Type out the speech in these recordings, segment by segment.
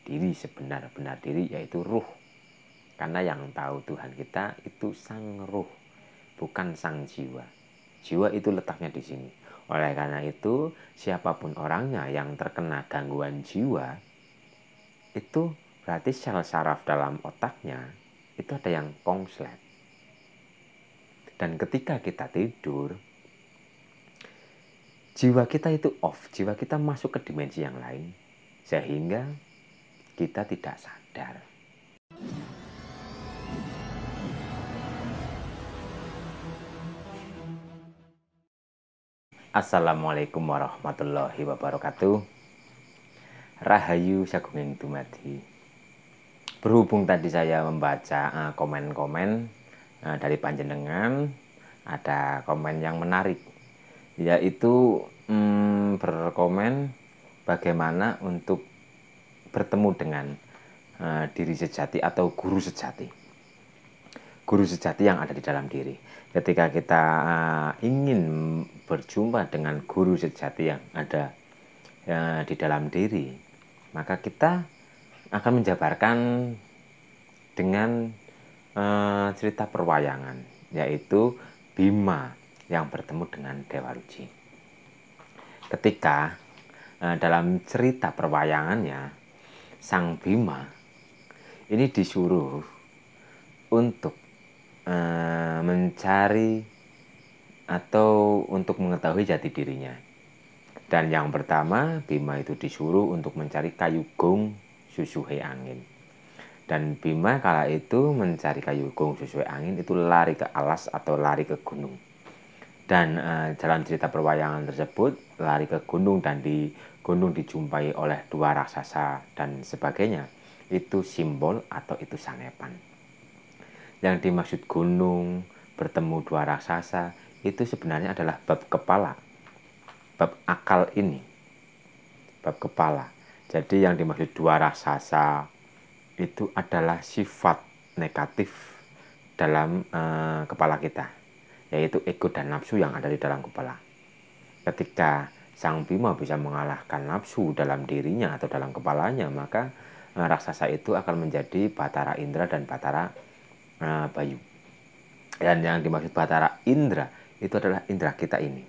diri sebenar-benar diri, yaitu ruh. Karena yang tahu Tuhan kita itu sang ruh, bukan sang jiwa. Jiwa itu letaknya di sini. Oleh karena itu, siapapun orangnya yang terkena gangguan jiwa, itu berarti sel saraf dalam otaknya itu ada yang konslet. Dan ketika kita tidur, jiwa kita itu off, jiwa kita masuk ke dimensi yang lain, sehingga kita tidak sadar. Assalamualaikum warahmatullahi wabarakatuh. Rahayu sagunging dumadi. Berhubung tadi saya membaca komen-komen dari panjenengan, ada komen yang menarik, yaitu berkomen bagaimana untuk bertemu dengan diri sejati atau guru sejati. Guru sejati yang ada di dalam diri. Ketika kita ingin berjumpa dengan guru sejati yang ada di dalam diri, maka kita akan menjabarkan dengan cerita perwayangan, yaitu Bima yang bertemu dengan Dewa Ruci. Ketika dalam cerita perwayangannya, Sang Bima ini disuruh untuk mencari atau untuk mengetahui jati dirinya. Dan yang pertama, Bima itu disuruh untuk mencari kayu gong susuhe angin. Dan Bima kala itu mencari kayu gong susuhe angin itu lari ke alas atau lari ke gunung. Dan dalam cerita perwayangan tersebut lari ke gunung, dan di gunung dijumpai oleh dua raksasa dan sebagainya. Itu simbol atau itu sangepan. Yang dimaksud gunung, bertemu dua raksasa, itu sebenarnya adalah bab kepala, bab akal ini, bab kepala. Jadi yang dimaksud dua raksasa itu adalah sifat negatif dalam kepala kita, yaitu ego dan nafsu yang ada di dalam kepala. Ketika Sang Bima bisa mengalahkan nafsu dalam dirinya atau dalam kepalanya, maka raksasa itu akan menjadi Batara Indra dan Batara Bayu. Dan yang dimaksud Batara Indra itu adalah indera kita ini,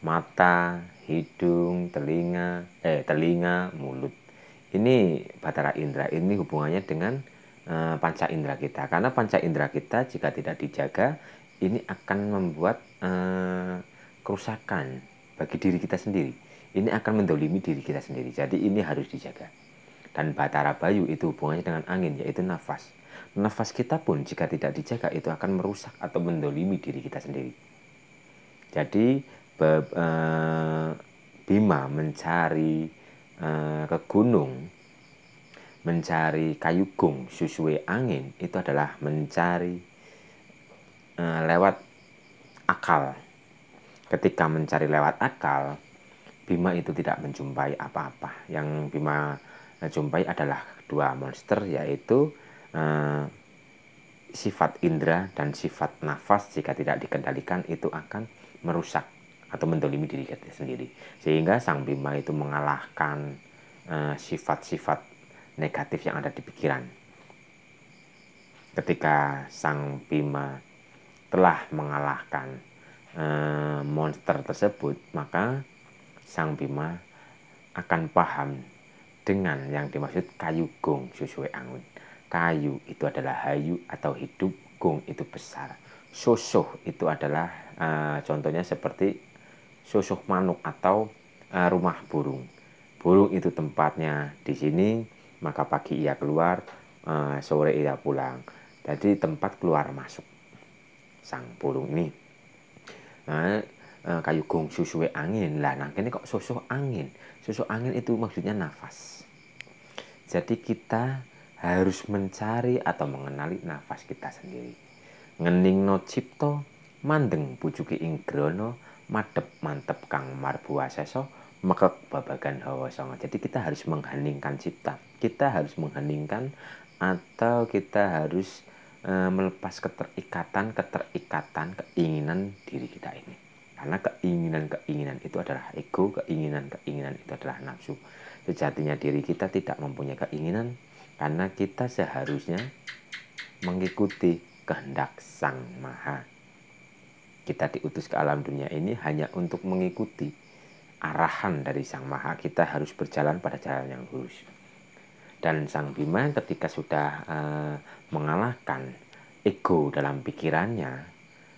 mata, hidung, telinga, mulut. Ini Batara Indra ini hubungannya dengan panca indera kita. Karena panca indera kita jika tidak dijaga, ini akan membuat kerusakan bagi diri kita sendiri. Ini akan mendolimi diri kita sendiri. Jadi ini harus dijaga. Dan Batara Bayu itu hubungannya dengan angin, yaitu nafas. Nafas kita pun jika tidak dijaga itu akan merusak atau mendolimi diri kita sendiri. Jadi Bima mencari ke gunung, mencari kayu gong susue angin, itu adalah mencari lewat akal. Ketika mencari lewat akal, Bima itu tidak menjumpai apa-apa. Yang Bima jumpai adalah dua monster, yaitu sifat indera dan sifat nafas. Jika tidak dikendalikan itu akan merusak atau mendolimi diri kita sendiri, sehingga Sang Bima itu mengalahkan sifat-sifat negatif yang ada di pikiran. Ketika Sang Bima telah mengalahkan monster tersebut, maka Sang Bima akan paham dengan yang dimaksud kayu gong susue angin. Kayu itu adalah hayu atau hidup, gong itu besar. Sosoh itu adalah contohnya seperti sosoh manuk atau rumah burung. Burung itu tempatnya di sini, maka pagi ia keluar, sore ia pulang. Jadi tempat keluar masuk sang burung ini. Kayu gong susue angin lah. Nah ini kok sosoh angin. Sosoh angin itu maksudnya nafas. Jadi kita harus mencari atau mengenali nafas kita sendiri. Ngeningno cipto, mandeng pucuki inggrono, madep mantep kang marbuwa seso, mekek babagan hawa songo. Jadi kita harus mengheningkan cipta. Kita harus mengheningkan atau kita harus melepas keterikatan keinginan diri kita ini. Karena keinginan-keinginan itu adalah ego, keinginan-keinginan itu adalah nafsu. Sejatinya diri kita tidak mempunyai keinginan, karena kita seharusnya mengikuti kehendak Sang Maha. Kita diutus ke alam dunia ini hanya untuk mengikuti arahan dari Sang Maha. Kita harus berjalan pada jalan yang lurus. Dan Sang Bima ketika sudah mengalahkan ego dalam pikirannya,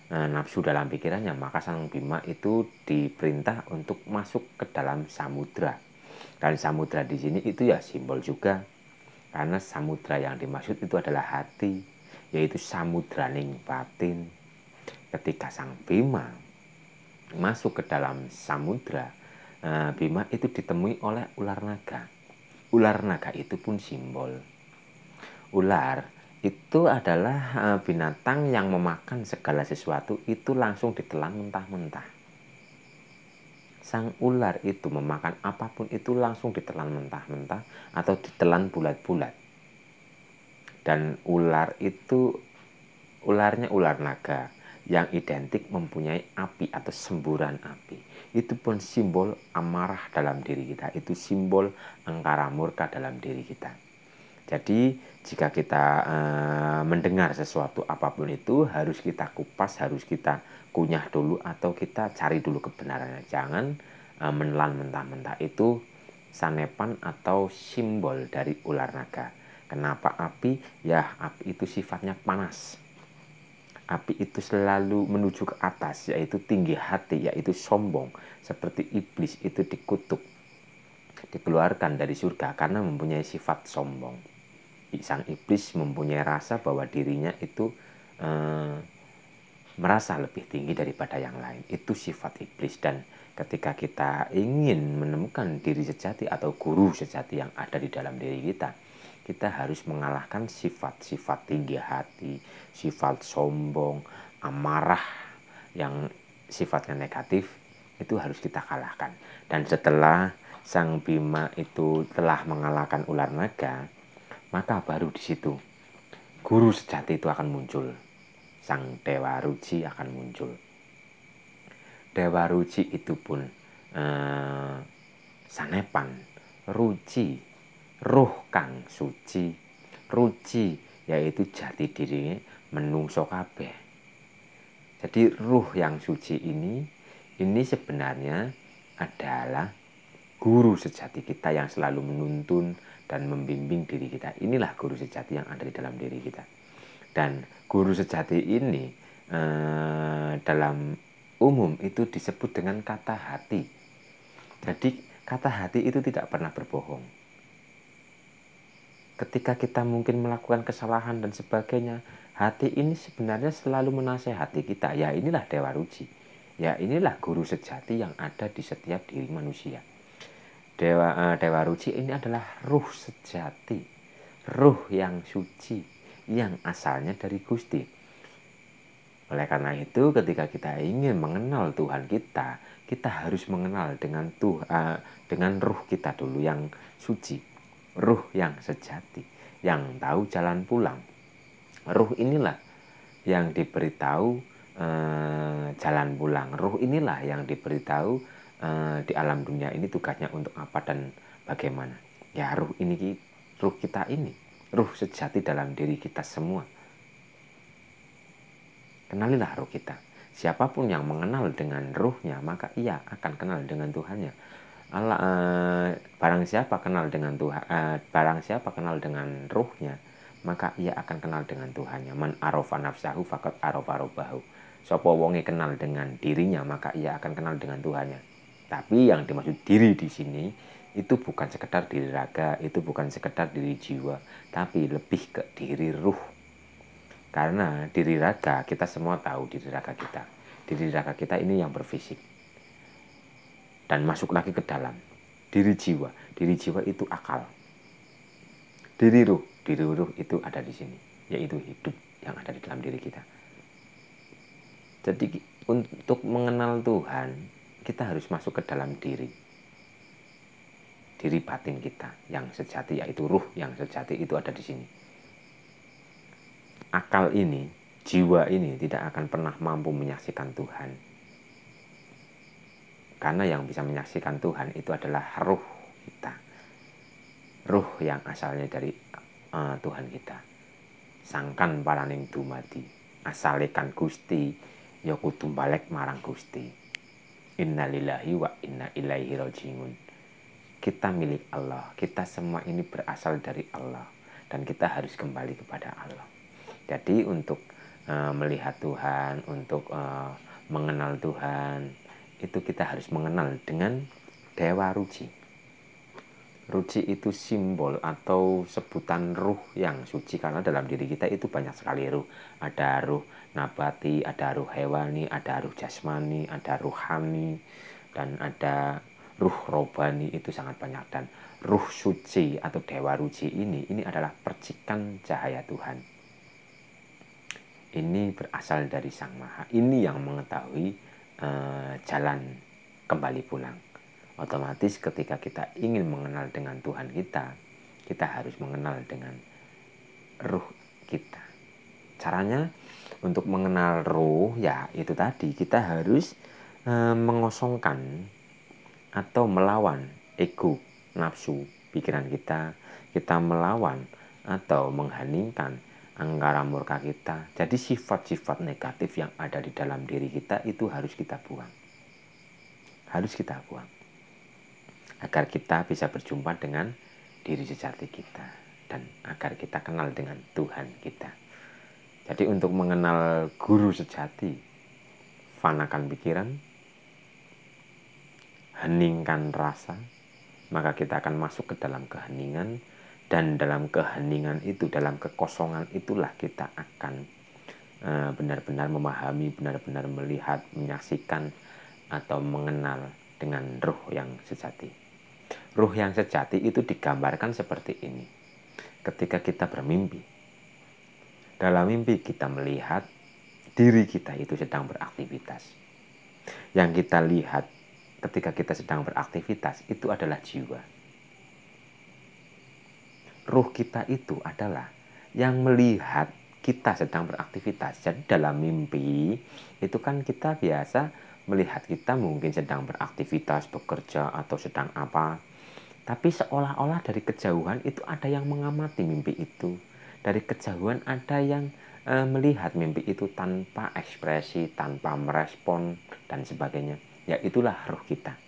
nafsu dalam pikirannya, maka Sang Bima itu diperintah untuk masuk ke dalam samudra. Dan samudra di sini itu ya simbol juga, karena samudra yang dimaksud itu adalah hati, yaitu samudraning batin. Ketika Sang Bima masuk ke dalam samudra, Bima itu ditemui oleh ular naga. Ular naga itu pun simbol. Ular itu adalah binatang yang memakan segala sesuatu itu langsung ditelan mentah-mentah. Sang ular itu memakan apapun itu langsung ditelan mentah-mentah atau ditelan bulat-bulat. Dan ular itu, ularnya ular naga yang identik mempunyai api atau semburan api. Itu pun simbol amarah dalam diri kita, itu simbol angkara murka dalam diri kita. Jadi jika kita mendengar sesuatu apapun itu harus kita kupas, harus kita kunyah dulu, atau kita cari dulu kebenarannya. Jangan menelan mentah-mentah. Itu sanepan atau simbol dari ular naga. Kenapa api? Ya, api itu sifatnya panas. Api itu selalu menuju ke atas, yaitu tinggi hati, yaitu sombong. Seperti iblis itu dikutuk, dikeluarkan dari surga karena mempunyai sifat sombong. Sang iblis mempunyai rasa bahwa dirinya itu merasa lebih tinggi daripada yang lain. Itu sifat iblis. Dan ketika kita ingin menemukan diri sejati atau guru sejati yang ada di dalam diri kita, kita harus mengalahkan sifat-sifat tinggi hati, sifat sombong, amarah yang sifatnya negatif. Itu harus kita kalahkan. Dan setelah Sang Bima itu telah mengalahkan ular naga, maka baru di situ guru sejati itu akan muncul. Sang Dewa Ruci akan muncul. Dewa Ruci itu pun sanepan, ruci, ruh kang suci. Ruci yaitu jati diri menungso kabeh. Jadi ruh yang suci ini sebenarnya adalah guru sejati kita yang selalu menuntun dan membimbing diri kita. Inilah guru sejati yang ada di dalam diri kita. Dan guru sejati ini dalam umum itu disebut dengan kata hati. Jadi kata hati itu tidak pernah berbohong. Ketika kita mungkin melakukan kesalahan dan sebagainya, hati ini sebenarnya selalu menasehati kita. Ya, inilah Dewa Ruci. Ya, inilah guru sejati yang ada di setiap diri manusia. Dewa Ruci ini adalah ruh sejati, ruh yang suci, yang asalnya dari Gusti. Oleh karena itu, ketika kita ingin mengenal Tuhan kita, kita harus mengenal dengan ruh kita dulu yang suci, ruh yang sejati, yang tahu jalan pulang. Ruh inilah yang diberitahu jalan pulang. Ruh inilah yang diberitahu di alam dunia ini tugasnya untuk apa dan bagaimana. Ya, ruh kita ini, ruh sejati dalam diri kita semua. Kenalilah ruh kita. Siapapun yang mengenal dengan ruhnya, maka ia akan kenal dengan Tuhannya. Barang siapa kenal dengan Tuhan, barang siapa kenal dengan ruhnya, maka ia akan kenal dengan Tuhannya. Man arofa nafsahu faqad arofa robbahu. Sapa wonge kenal dengan dirinya, maka ia akan kenal dengan Tuhannya. Tapi yang dimaksud diri di sini itu bukan sekedar diri raga, itu bukan sekedar diri jiwa, tapi lebih ke diri ruh. Karena diri raga, kita semua tahu diri raga kita. Diri raga kita ini yang berfisik. Dan masuk lagi ke dalam. Diri jiwa itu akal. Diri ruh itu ada di sini. Yaitu hidup yang ada di dalam diri kita. Jadi untuk mengenal Tuhan, kita harus masuk ke dalam diri. Diri batin kita yang sejati, yaitu ruh yang sejati itu ada di sini. Akal ini, jiwa ini tidak akan pernah mampu menyaksikan Tuhan. Karena yang bisa menyaksikan Tuhan itu adalah ruh kita. Ruh yang asalnya dari Tuhan kita. Sangkan paraning dumadi. Asalekan Gusti, ya kudu balik marang Gusti. Innalillahi wa inna ilaihi rajiun. Kita milik Allah. Kita semua ini berasal dari Allah. Dan kita harus kembali kepada Allah. Jadi untuk melihat Tuhan, untuk mengenal Tuhan, itu kita harus mengenal dengan Dewa Ruci. Ruci itu simbol atau sebutan ruh yang suci, karena dalam diri kita itu banyak sekali ruh. Ada ruh nabati, ada ruh hewani, ada ruh jasmani, ada ruhani, dan ada ruh robani, itu sangat banyak. Dan ruh suci atau Dewa Ruci ini adalah percikan cahaya Tuhan. Ini berasal dari Sang Maha. Ini yang mengetahui jalan kembali pulang. Otomatis ketika kita ingin mengenal dengan Tuhan kita, kita harus mengenal dengan ruh kita. Caranya untuk mengenal ruh, ya itu tadi, kita harus mengosongkan atau melawan ego, nafsu, pikiran kita. Kita melawan atau mengheningkan angkara murka kita. Jadi sifat-sifat negatif yang ada di dalam diri kita itu harus kita buang. Harus kita buang. Agar kita bisa berjumpa dengan diri sejati kita. Dan agar kita kenal dengan Tuhan kita. Jadi untuk mengenal guru sejati, fanakan pikiran, heningkan rasa, maka kita akan masuk ke dalam keheningan. Dan dalam keheningan itu, dalam kekosongan itulah kita akan benar-benar memahami, benar-benar melihat, menyaksikan, atau mengenal dengan ruh yang sejati. Ruh yang sejati itu digambarkan seperti ini. Ketika kita bermimpi, dalam mimpi kita melihat diri kita itu sedang beraktivitas. Yang kita lihat ketika kita sedang beraktivitas itu adalah jiwa. Ruh kita itu adalah yang melihat kita sedang beraktivitas. Jadi dalam mimpi itu kan kita biasa melihat kita mungkin sedang beraktivitas, bekerja, atau sedang apa. Tapi seolah-olah dari kejauhan itu ada yang mengamati mimpi itu. Dari kejauhan ada yang melihat mimpi itu tanpa ekspresi, tanpa merespon, dan sebagainya. Ya itulah ruh kita.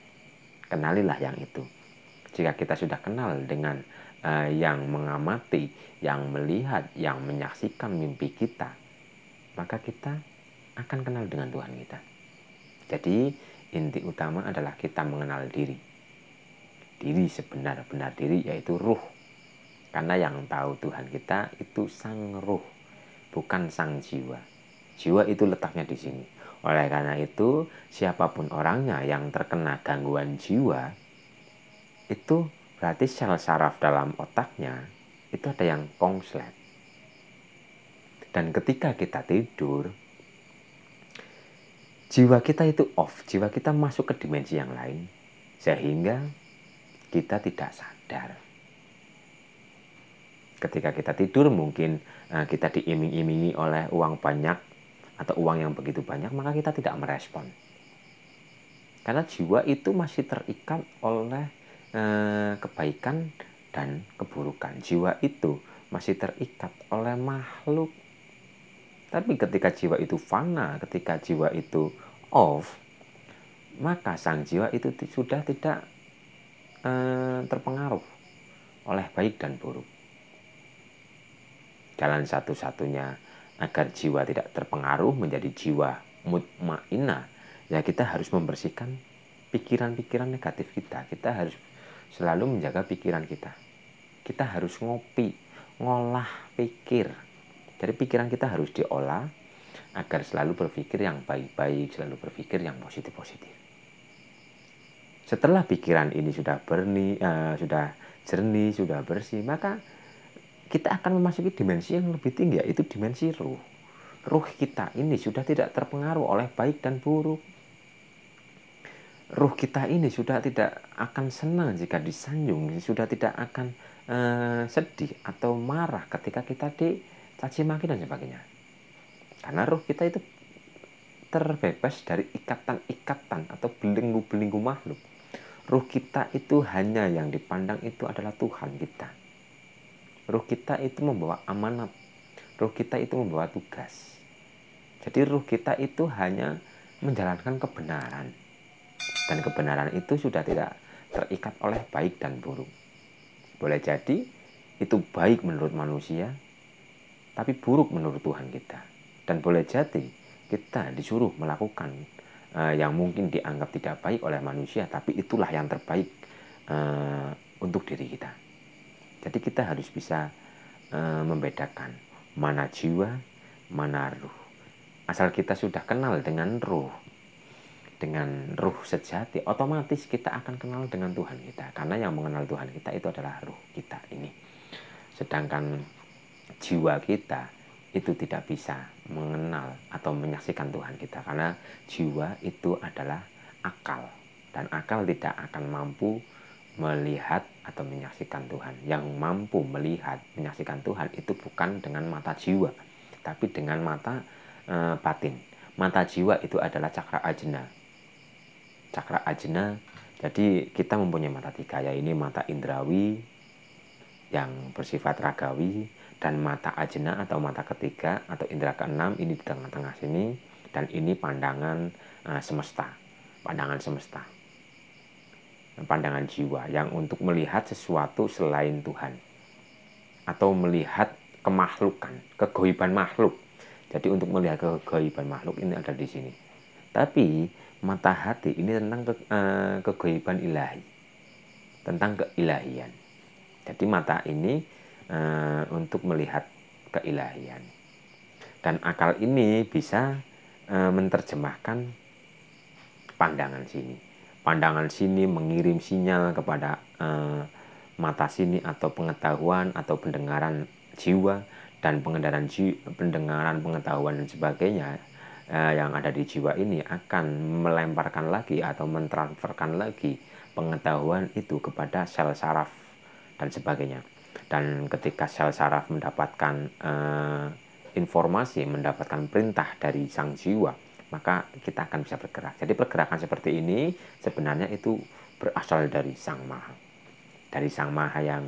Kenalilah yang itu. Jika kita sudah kenal dengan yang mengamati, yang melihat, yang menyaksikan mimpi kita, maka kita akan kenal dengan Tuhan kita. Jadi inti utama adalah kita mengenal diri. Diri sebenar-benar diri, yaitu ruh. Karena yang tahu Tuhan kita itu sang ruh, bukan sang jiwa. Jiwa itu letaknya di sini. Oleh karena itu, siapapun orangnya yang terkena gangguan jiwa, itu berarti sel saraf dalam otaknya itu ada yang konslet. Dan ketika kita tidur, jiwa kita itu off, jiwa kita masuk ke dimensi yang lain, sehingga kita tidak sadar. Ketika kita tidur mungkin kita diiming-imingi oleh uang banyak atau uang yang begitu banyak, maka kita tidak merespon. Karena jiwa itu masih terikat oleh kebaikan dan keburukan. Jiwa itu masih terikat oleh makhluk. Tapi ketika jiwa itu fana, ketika jiwa itu off, maka sang jiwa itu sudah tidak terpengaruh oleh baik dan buruk. Jalan satu-satunya agar jiwa tidak terpengaruh menjadi jiwa mutmainnah, ya kita harus membersihkan pikiran-pikiran negatif kita. Kita harus selalu menjaga pikiran kita. Kita harus ngolah pikir. Jadi pikiran kita harus diolah agar selalu berpikir yang baik-baik, selalu berpikir yang positif-positif. Setelah pikiran ini sudah jernih, sudah bersih, maka kita akan memasuki dimensi yang lebih tinggi, yaitu dimensi ruh. Ruh kita ini sudah tidak terpengaruh oleh baik dan buruk. Ruh kita ini sudah tidak akan senang jika disanjung, sudah tidak akan sedih atau marah ketika kita dicaci maki dan sebagainya. Karena ruh kita itu terbebas dari ikatan-ikatan atau belenggu-belenggu makhluk. Ruh kita itu hanya yang dipandang itu adalah Tuhan kita. Ruh kita itu membawa amanat. Ruh kita itu membawa tugas. Jadi ruh kita itu hanya menjalankan kebenaran. Dan kebenaran itu sudah tidak terikat oleh baik dan buruk. Boleh jadi itu baik menurut manusia, tapi buruk menurut Tuhan kita. Dan boleh jadi kita disuruh melakukan yang mungkin dianggap tidak baik oleh manusia, tapi itulah yang terbaik untuk diri kita. Jadi kita harus bisa membedakan mana jiwa, mana ruh. Asal kita sudah kenal dengan ruh sejati, otomatis kita akan kenal dengan Tuhan kita. Karena yang mengenal Tuhan kita itu adalah ruh kita ini. Sedangkan jiwa kita itu tidak bisa mengenal atau menyaksikan Tuhan kita. Karena jiwa itu adalah akal. Dan akal tidak akan mampu melihat atau menyaksikan Tuhan. Yang mampu melihat, menyaksikan Tuhan itu bukan dengan mata jiwa, tapi dengan mata batin. Mata jiwa itu adalah cakra ajna. Cakra ajna, jadi kita mempunyai mata tiga, ya, ini mata indrawi yang bersifat ragawi, dan mata ajna atau mata ketiga atau indera keenam ini di tengah-tengah sini, dan ini pandangan semesta, pandangan semesta, pandangan jiwa yang untuk melihat sesuatu selain Tuhan atau melihat kemakhlukan, kegoiban makhluk. Jadi untuk melihat kegoiban makhluk ini ada di sini. Tapi mata hati ini tentang kegoiban ilahi, tentang keilahian. Jadi mata ini untuk melihat keilahian. Dan akal ini bisa menerjemahkan pandangan sini. Pandangan sini mengirim sinyal kepada mata sini atau pengetahuan atau pendengaran jiwa, dan pendengaran, pengetahuan dan sebagainya yang ada di jiwa ini akan melemparkan lagi atau mentransferkan lagi pengetahuan itu kepada sel saraf dan sebagainya. Dan ketika sel saraf mendapatkan informasi, mendapatkan perintah dari sang jiwa, maka kita akan bisa bergerak. Jadi pergerakan seperti ini sebenarnya itu berasal dari Sang Maha. Dari Sang Maha yang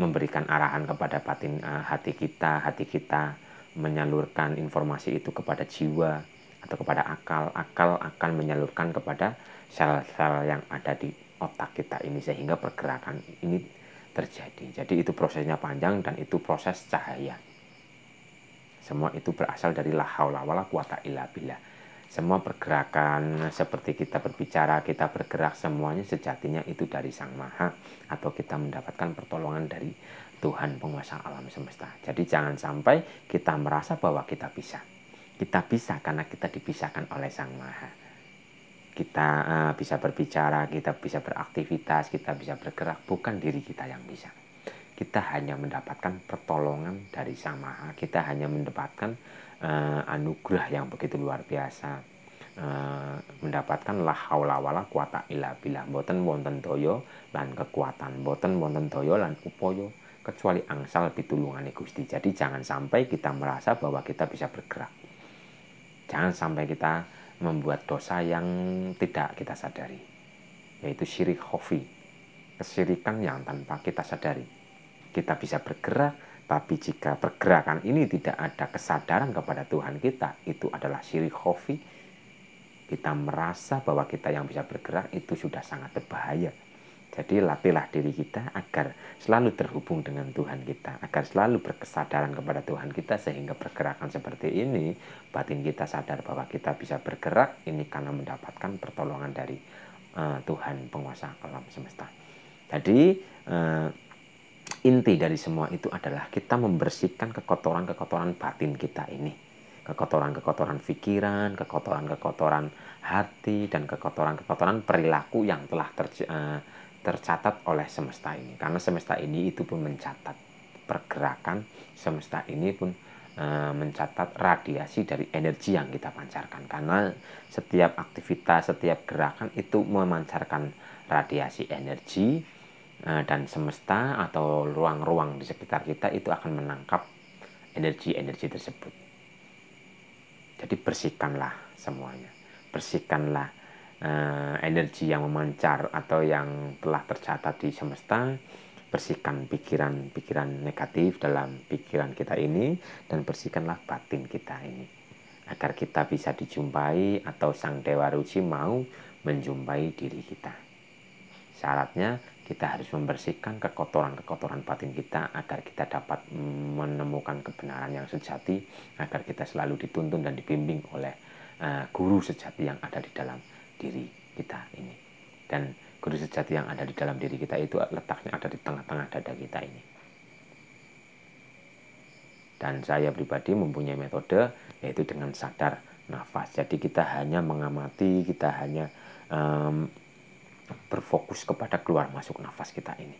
memberikan arahan kepada batin hati kita menyalurkan informasi itu kepada jiwa atau kepada akal akan menyalurkan kepada sel-sel yang ada di otak kita ini, sehingga pergerakan ini terjadi. Jadi itu prosesnya panjang dan itu proses cahaya. Semua itu berasal dari la haula wala quwata illa billah. Semua pergerakan seperti kita berbicara, kita bergerak, semuanya sejatinya itu dari Sang Maha, atau kita mendapatkan pertolongan dari Tuhan penguasa alam semesta. Jadi jangan sampai kita merasa bahwa kita bisa. Kita bisa karena kita dipisahkan oleh Sang Maha. Kita bisa berbicara, kita bisa beraktivitas, kita bisa bergerak, bukan diri kita yang bisa. Kita hanya mendapatkan pertolongan dari Sang Maha. Kita hanya mendapatkan anugerah yang begitu luar biasa, mendapatkan la haula wala quwata illa billah, boten wonten daya lan kekuatan, boten wonten daya lan upaya kecuali angsal pitulungane Gusti. Jadi jangan sampai kita merasa bahwa kita bisa bergerak. Jangan sampai kita membuat dosa yang tidak kita sadari, yaitu syirik khafi, kesyirikan yang tanpa kita sadari. Kita bisa bergerak, tapi jika pergerakan ini tidak ada kesadaran kepada Tuhan kita, itu adalah syirik khafi. Kita merasa bahwa kita yang bisa bergerak itu sudah sangat berbahaya. Jadi latihlah diri kita agar selalu terhubung dengan Tuhan kita, agar selalu berkesadaran kepada Tuhan kita, sehingga pergerakan seperti ini batin kita sadar bahwa kita bisa bergerak ini karena mendapatkan pertolongan dari Tuhan penguasa alam semesta. Jadi inti dari semua itu adalah kita membersihkan kekotoran-kekotoran batin kita ini, kekotoran-kekotoran pikiran, kekotoran-kekotoran hati, dan kekotoran-kekotoran perilaku yang telah tercatat oleh semesta ini. Karena semesta ini itu pun mencatat pergerakan, semesta ini pun mencatat radiasi dari energi yang kita pancarkan. Karena setiap aktivitas, setiap gerakan itu memancarkan radiasi energi, dan semesta atau ruang-ruang di sekitar kita itu akan menangkap energi-energi tersebut. Jadi bersihkanlah semuanya, bersihkanlah energi yang memancar atau yang telah tercatat di semesta. Bersihkan pikiran-pikiran negatif dalam pikiran kita ini, dan bersihkanlah batin kita ini, agar kita bisa dijumpai atau Sang Dewa Ruci mau menjumpai diri kita. Syaratnya kita harus membersihkan kekotoran-kekotoran batin kita agar kita dapat menemukan kebenaran yang sejati, agar kita selalu dituntun dan dibimbing oleh guru sejati yang ada di dalam diri kita ini. Dan guru sejati yang ada di dalam diri kita itu letaknya ada di tengah-tengah dada kita ini. Dan saya pribadi mempunyai metode, yaitu dengan sadar nafas. Jadi kita hanya mengamati, kita hanya berfokus kepada keluar masuk nafas kita ini.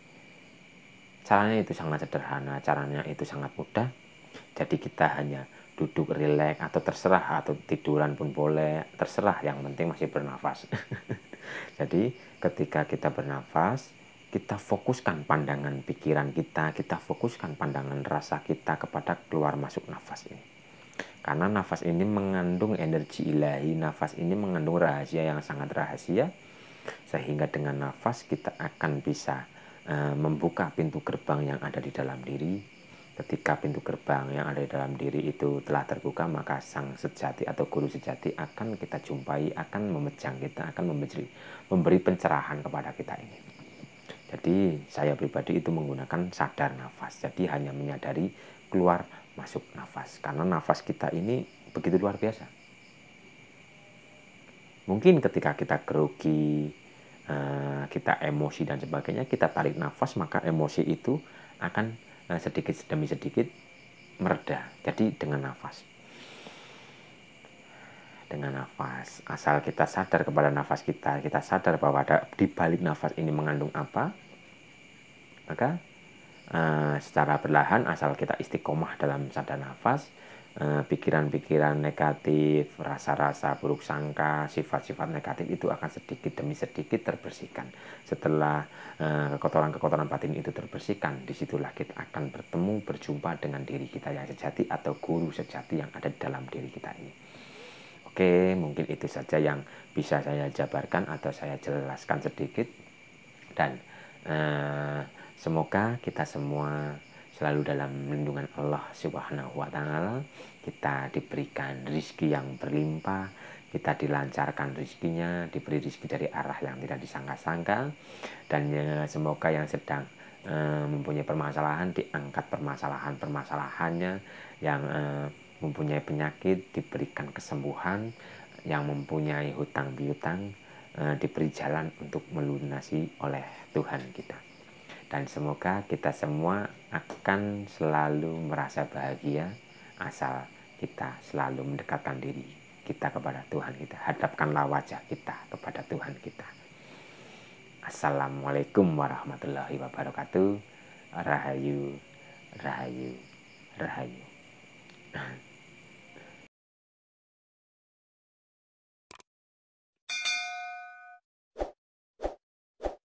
Caranya itu sangat sederhana, caranya itu sangat mudah. Jadi kita hanya duduk rileks atau terserah, atau tiduran pun boleh, terserah, yang penting masih bernafas. Jadi ketika kita bernafas, kita fokuskan pandangan pikiran kita fokuskan pandangan rasa kita kepada keluar masuk nafas ini. Karena nafas ini mengandung energi ilahi, nafas ini mengandung rahasia yang sangat rahasia, sehingga dengan nafas kita akan bisa membuka pintu gerbang yang ada di dalam diri. Ketika pintu gerbang yang ada di dalam diri itu telah terbuka, maka sang sejati atau guru sejati akan kita jumpai, akan memejang kita, akan memberi pencerahan kepada kita ini. Jadi saya pribadi itu menggunakan sadar nafas. Jadi hanya menyadari keluar masuk nafas, karena nafas kita ini begitu luar biasa. Mungkin ketika kita grogi, kita emosi dan sebagainya, kita tarik nafas, maka emosi itu akan sedikit demi sedikit mereda. Jadi dengan nafas, asal kita sadar kepada nafas kita sadar bahwa di balik nafas ini mengandung apa, maka secara perlahan, asal kita istiqomah dalam sadar nafas, pikiran-pikiran negatif, rasa-rasa buruk sangka, sifat-sifat negatif itu akan sedikit demi sedikit terbersihkan. Setelah kekotoran-kekotoran batin itu terbersihkan, disitulah kita akan berjumpa dengan diri kita yang sejati atau guru sejati yang ada di dalam diri kita ini. Oke, mungkin itu saja yang bisa saya jabarkan atau saya jelaskan sedikit. Dan semoga kita semua selalu dalam lindungan Allah Subhanahu wa Ta'ala. Kita diberikan rizki yang berlimpah, kita dilancarkan rizkinya, diberi rizki dari arah yang tidak disangka-sangka. Dan semoga yang sedang mempunyai permasalahan diangkat permasalahannya, yang mempunyai penyakit diberikan kesembuhan, yang mempunyai hutang piutang diberi jalan untuk melunasi oleh Tuhan kita. Dan semoga kita semua akan selalu merasa bahagia asal kita selalu mendekatkan diri kita kepada Tuhan kita. Hadapkanlah wajah kita kepada Tuhan kita. Assalamualaikum warahmatullahi wabarakatuh. Rahayu, rahayu, rahayu.